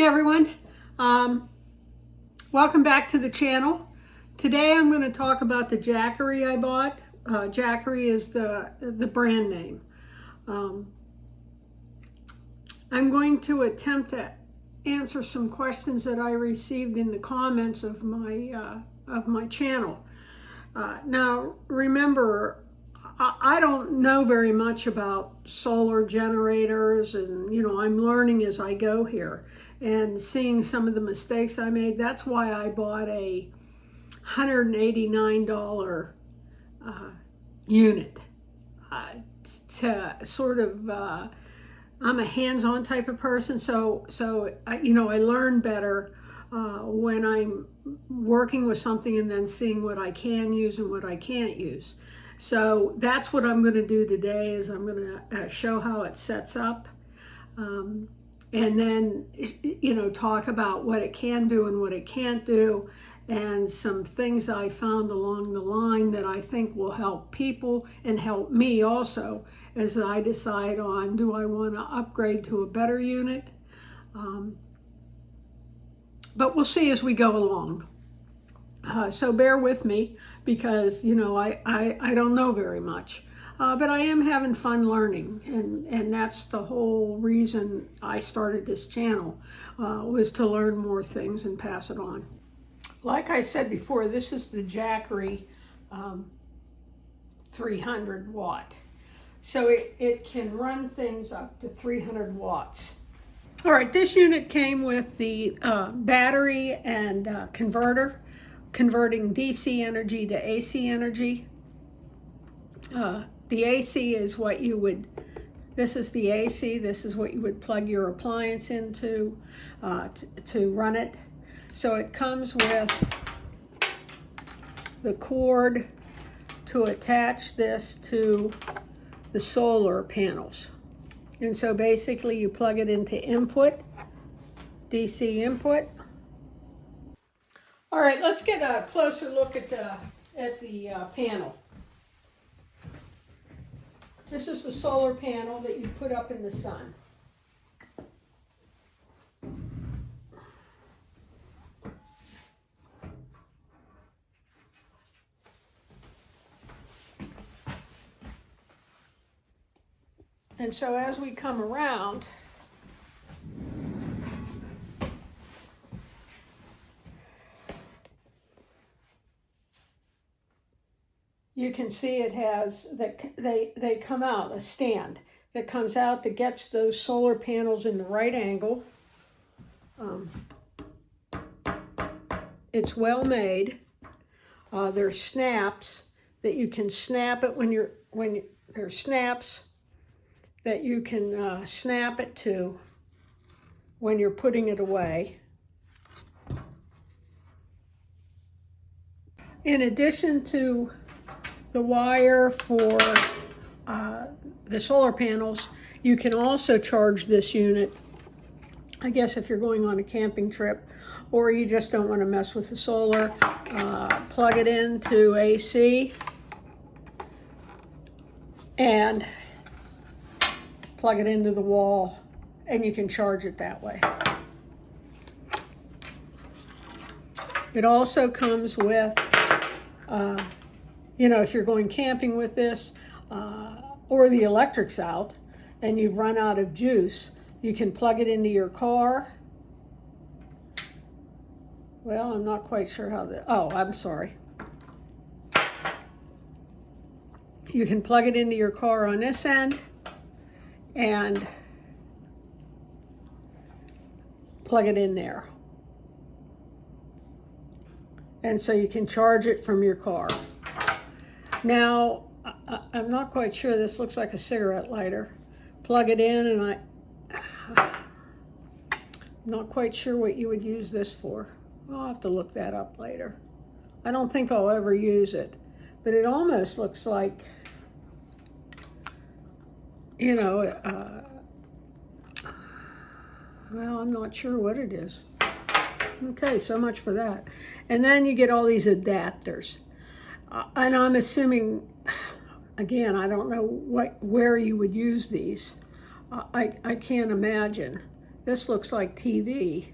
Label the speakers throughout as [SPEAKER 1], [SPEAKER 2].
[SPEAKER 1] everyone. Welcome back to the channel. Today I'm going to talk about the Jackery I bought. Jackery is the brand name. I'm going to attempt to answer some questions that I received in the comments of my channel. Now remember, I don't know very much about solar generators, and I'm learning as I go here and seeing some of the mistakes I made. That's why I bought a $189 unit to sort of I'm a hands-on type of person, so I learn better when I'm working with something and then seeing what I can use and what I can't use. So that's what I'm going to do today, is I'm going to show how it sets up, and then talk about what it can do and what it can't do, and some things I found along the line that I think will help people and help me also as I decide on, do I want to upgrade to a better unit? But we'll see as we go along. So bear with me, because I don't know very much, but I am having fun learning, and that's the whole reason I started this channel, was to learn more things and pass it on. Like I said before, this is the Jackery 300 watt, so it can run things up to 300 watts. All right, this unit came with the battery and converter, converting DC energy to AC energy. The AC is what you would, this is the AC, this is what you would plug your appliance into to run it. So it comes with the cord to attach this to the solar panels. And so basically you plug it into input, DC input. All right, let's get a closer look at the panel. This is the solar panel that you put up in the sun. And so as we come around, you can see it has that they come out, a stand that comes out that gets those solar panels in the right angle. It's well made. There's snaps that you can snap it there's snaps that you can snap it to when you're putting it away. In addition to the wire for the solar panels, you can also charge this unit, I guess if you're going on a camping trip or you just don't want to mess with the solar. Plug it into AC and plug it into the wall, and you can charge it that way. It also comes with if you're going camping with this, or the electric's out and you've run out of juice, you can plug it into your car. Well, I'm not quite sure how I'm sorry. You can plug it into your car on this end and plug it in there. And so you can charge it from your car. Now, I'm not quite sure, this looks like a cigarette lighter. Plug it in, and I'm not quite sure what you would use this for. I'll have to look that up later. I don't think I'll ever use it, but it almost looks like, well, I'm not sure what it is. Okay, so much for that. And then you get all these adapters. And I'm assuming, again, I don't know where you would use these. I can't imagine This looks like TV,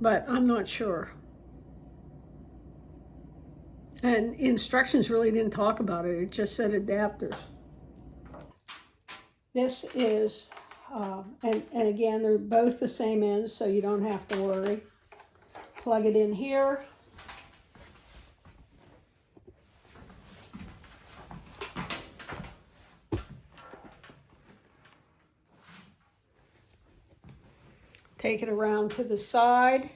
[SPEAKER 1] but I'm not sure. And instructions really didn't talk about it. It just said adapters. This is, and again, they're both the same ends, so you don't have to worry. Plug it in here. Take it around to the side.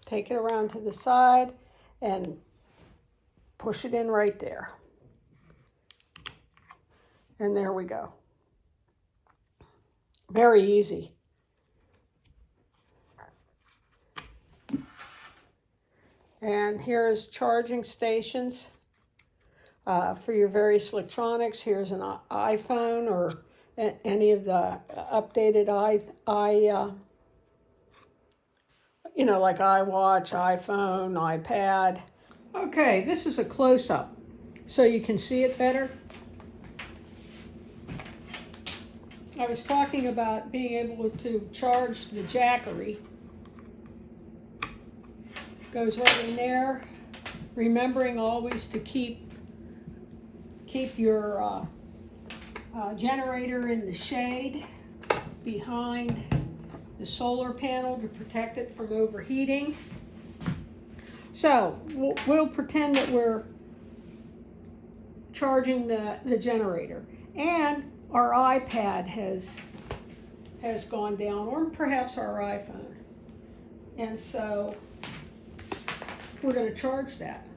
[SPEAKER 1] Take it around to the side and push it in right there. And there we go. Very easy. And here's charging stations for your various electronics. Here's an iPhone or any of the updated like iWatch, iPhone, iPad. Okay, this is a close-up so you can see it better. I was talking about being able to charge the Jackery. Goes right in there. Remembering always to keep your generator in the shade behind the solar panel to protect it from overheating. So we'll pretend that we're charging the generator, and our iPad has gone down, or perhaps our iPhone, and so we're going to charge that.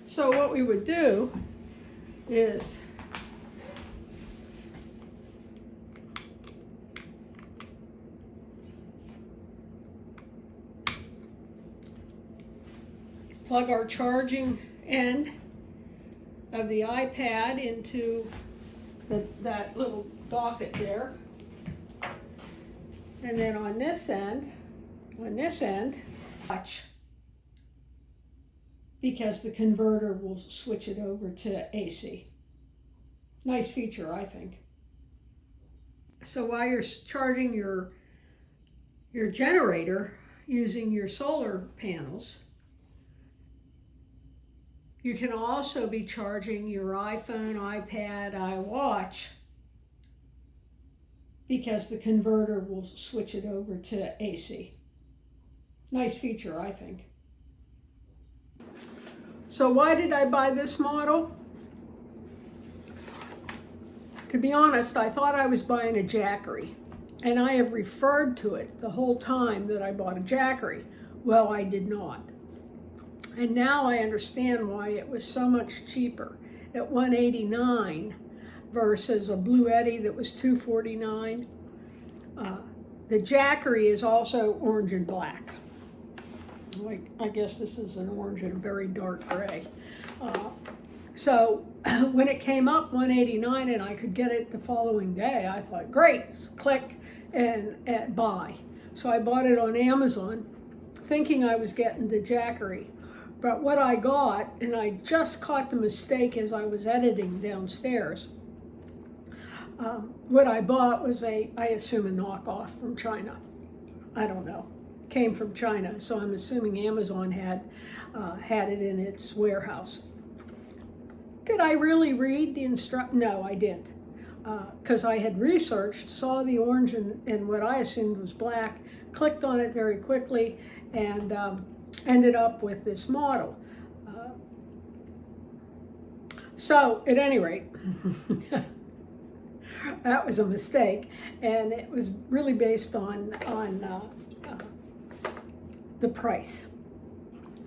[SPEAKER 1] So what we would do is plug our charging end of the iPad into that little docket there. And then on this end, watch, because the converter will switch it over to AC. Nice feature, I think. So while you're charging your generator using your solar panels, you can also be charging your iPhone, iPad, iWatch, because the converter will switch it over to AC. Nice feature, I think. So why did I buy this model? To be honest, I thought I was buying a Jackery, and I have referred to it the whole time that I bought a Jackery. Well, I did not. And now I understand why it was so much cheaper at $189 versus a Blue Eddy that was $249. The Jackery is also orange and black. I guess this is an orange and a very dark gray. So when it came up $189 and I could get it the following day, I thought, great, click and buy. So I bought it on Amazon thinking I was getting the Jackery. But what I got, and I just caught the mistake as I was editing downstairs, what I bought was I assume a knockoff from China. I don't know. Came from China, so I'm assuming Amazon had it in its warehouse. Did I really read the No, I didn't. Because I had researched, saw the orange and what I assumed was black, clicked on it very quickly, and ended up with this model. So at any rate, that was a mistake, and it was really based on the price.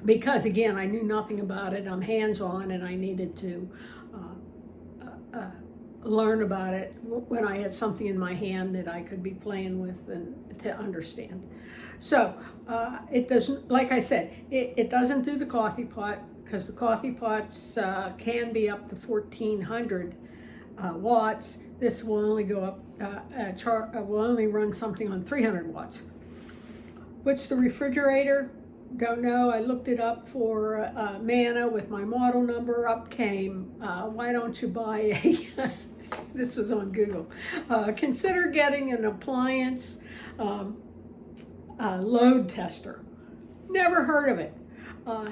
[SPEAKER 1] Because again, I knew nothing about it. I'm hands-on, and I needed to learn about it when I had something in my hand that I could be playing with and to understand. So it doesn't, like I said, it doesn't do the coffee pot, because the coffee pots can be up to 1400 watts. This will only go up, will only run something on 300 watts. What's the refrigerator? don't know, I looked it up for Mana with my model number. Up came, why don't you buy a, this was on Google, consider getting an appliance load tester. Never heard of it.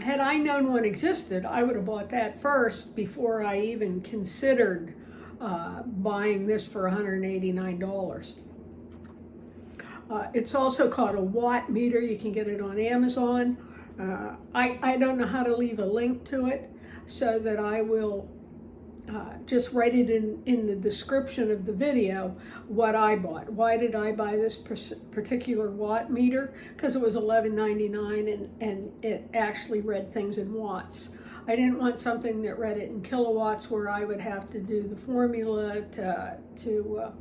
[SPEAKER 1] Had I known one existed, I would have bought that first before I even considered buying this for $189. It's also called a watt meter. You can get it on Amazon. I don't know how to leave a link to it, so that I will just write it in the description of the video what I bought. Why did I buy this particular watt meter? Because it was $11.99 and it actually read things in watts. I didn't want something that read it in kilowatts, where I would have to do the formula to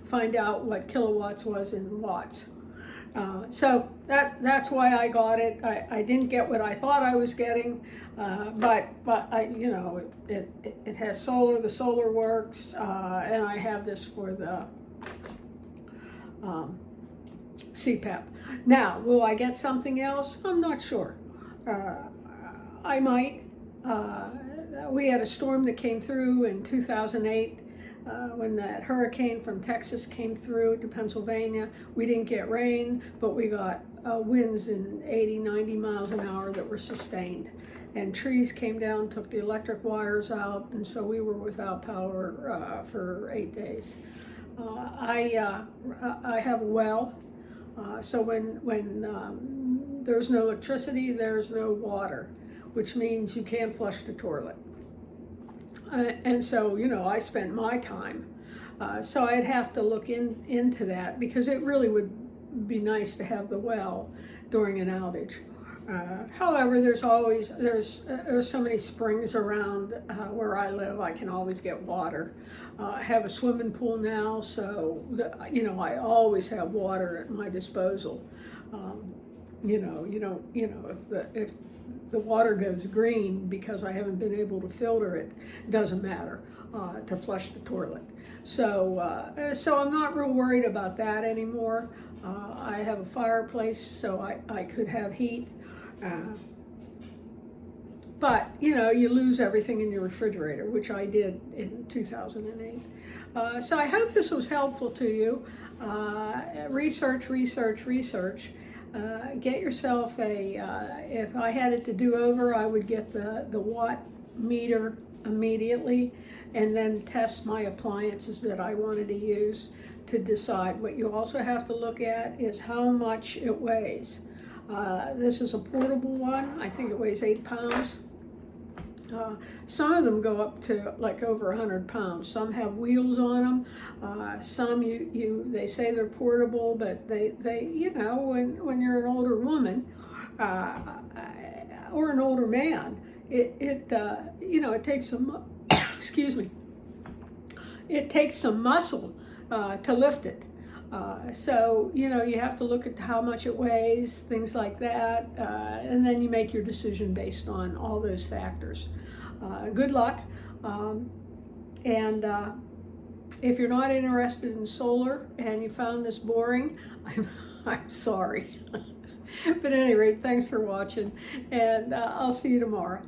[SPEAKER 1] find out what kilowatts was in watts. So that's why I got it. I didn't get what I thought I was getting, but I, you know, it has solar. The solar works, and I have this for the CPAP. Now, will I get something else? I'm not sure. I might. We had a storm that came through in 2008. When that hurricane from Texas came through to Pennsylvania. We didn't get rain, but we got winds in 80, 90 miles an hour that were sustained. And trees came down, took the electric wires out, and so we were without power for 8 days. I have a well, so when there's no electricity, there's no water, which means you can't flush the toilet. And so, you know, I spent my time. So I'd have to look into that, because it really would be nice to have the well during an outage. However, there's so many springs around where I live. I can always get water. I have a swimming pool now, so you know, I always have water at my disposal. You know, if the water goes green because I haven't been able to filter it, it doesn't matter to flush the toilet. So I'm not real worried about that anymore. I have a fireplace, so I could have heat. But, you know, you lose everything in your refrigerator, which I did in 2008. So I hope this was helpful to you. Research. Get yourself if I had it to do over, I would get the watt meter immediately, and then test my appliances that I wanted to use to decide. What you also have to look at is how much it weighs. This is a portable one. I think it weighs 8 pounds. Some of them go up to like over 100 pounds. Some have wheels on them. Some they say they're portable, but they you know, when you're an older woman or an older man, you know, it takes some excuse me, it takes some muscle to lift it. So, you know, you have to look at how much it weighs, things like that, and then you make your decision based on all those factors. Good luck, and if you're not interested in solar and you found this boring, I'm sorry. But at any rate, thanks for watching, and I'll see you tomorrow.